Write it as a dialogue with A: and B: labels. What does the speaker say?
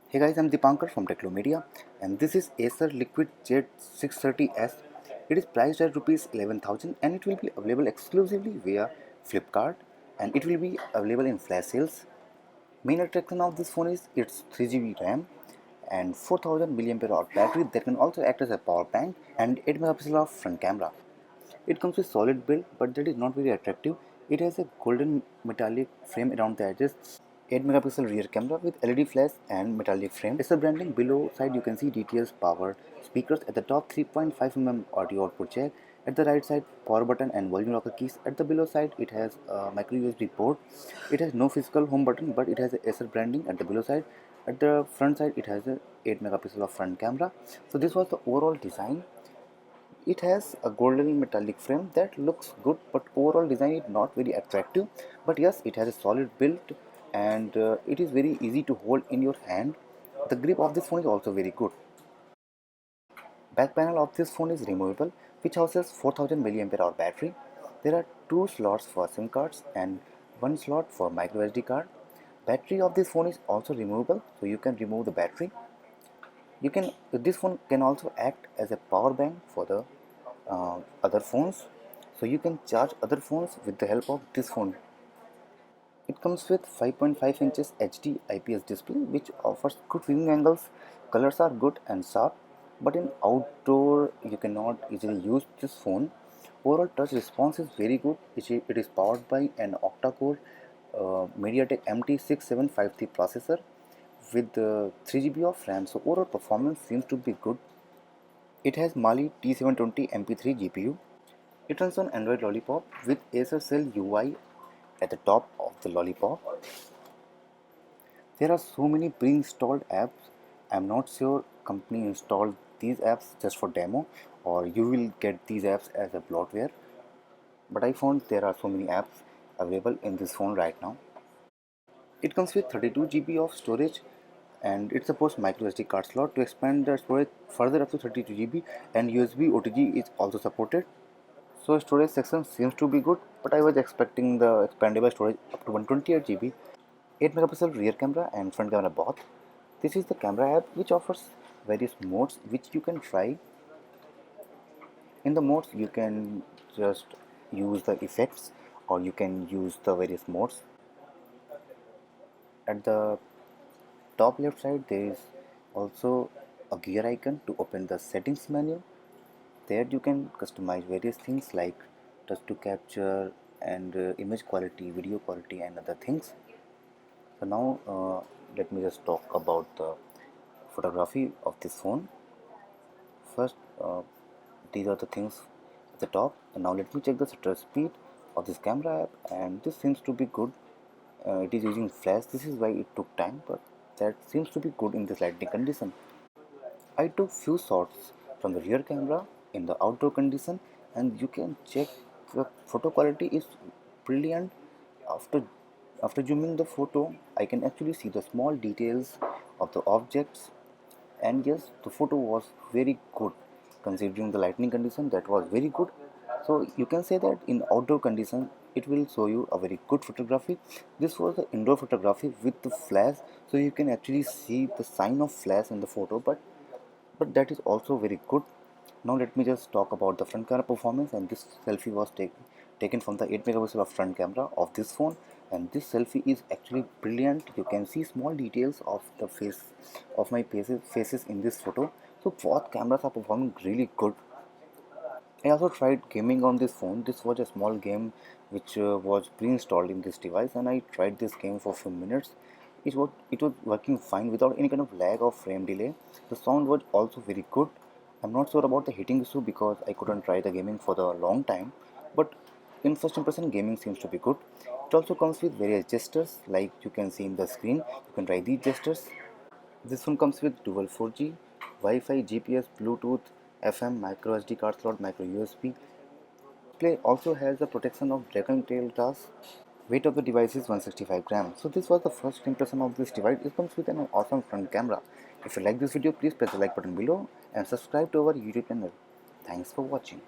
A: Hey guys, I'm Dipankar from Techlomedia, and this is Acer Liquid Jet 630S. It is priced at rupees 11,000 and it will be available exclusively via Flipkart, and it will be available in flash sales. Main attraction of this phone is its 3GB RAM and 4000 mAh battery that can also act as a power bank, and 8 megapixel of front camera. It comes with solid build, but that is not very attractive. It has a golden metallic frame around the edges, 8 megapixel rear camera with LED flash and metallic frame. It's a branding. Below side you can see DTS power speakers. At the top 3.5 audio output jack. At the right side power button and volume rocker keys. At the below side it has a micro USB port. It has no physical home button, but it has a Acer branding at the below side. At the front side it has a 8 megapixel of front camera. So this was the overall design. It has a golden metallic frame that looks good, but overall design is not very attractive. But yes, it has a solid build, and it is very easy to hold in your hand. The grip of this phone is also very good. Back panel of this phone is removable, which houses 4000 mAh battery. There are two slots for SIM cards and one slot for micro SD card. Battery of this phone is also removable, so you can remove the battery. This phone can also act as a power bank for the other phones, so you can charge other phones with the help of this phone. It comes with 5.5 inches HD IPS display, which offers good viewing angles. Colors are good and sharp, but in outdoor you cannot easily use this phone. Overall touch response is very good. It is powered by an octa-core MediaTek MT6753 processor with 3GB of RAM, so overall performance seems to be good. It has Mali T720 MP3 GPU. It runs on Android Lollipop with Acer Cell UI at the top of the Lollipop. There are so many pre-installed apps. I'm not sure company installed these apps just for demo, or you will get these apps as a bloatware. But I found there are so many apps available in this phone right now. It comes with 32GB of storage, and it supports micro SD card slot to expand the storage further up to 32GB, and USB OTG is also supported. So storage section seems to be good, but I was expecting the expandable storage up to 128GB. 8 megapixel rear camera and front camera both. This is the camera app which offers various modes which you can try. In the modes you can just use the effects, or you can use the various modes. At the top left side there is also a gear icon to open the settings menu. There you can customize various things like touch to capture and image quality, video quality and other things. So now let me just talk about the photography of this phone. First, these are the things at the top, and now let me check the shutter speed of this camera app, and this seems to be good. It is using flash, this is why it took time, but that seems to be good in this lighting condition. I took few shots from the rear camera in the outdoor condition, and you can check the photo quality is brilliant. After after zooming the photo, I can actually see the small details of the objects, and yes, the photo was very good considering the lighting condition. That was very good. So you can say that in outdoor condition it will show you a very good photography. This was the indoor photography with the flash, so you can actually see the sign of flash in the photo, but that is also very good. Now let me just talk about the front camera performance, and this selfie was taken from the 8 megapixel of front camera of this phone, and this selfie is actually brilliant. You can see small details of the face of my faces in this photo. So both cameras are performing really good. I also tried gaming on this phone. This was a small game which was pre-installed in this device, and I tried this game for a few minutes. It was working fine without any kind of lag or frame delay. The sound was also very good. I'm not sure about the heating issue because I couldn't try the gaming for the long time, but in first impression gaming seems to be good. It also comes with various gestures like you can see in the screen. You can try these gestures. This one comes with dual 4G, Wi-Fi, GPS, Bluetooth, FM, micro SD card slot, micro USB. Display also has the protection of dragon tail glass. Weight of the device is 165 grams. So this was the first impression of this device. It comes with an awesome front camera. If you like this video, please press the like button below and subscribe to our YouTube channel. Thanks for watching.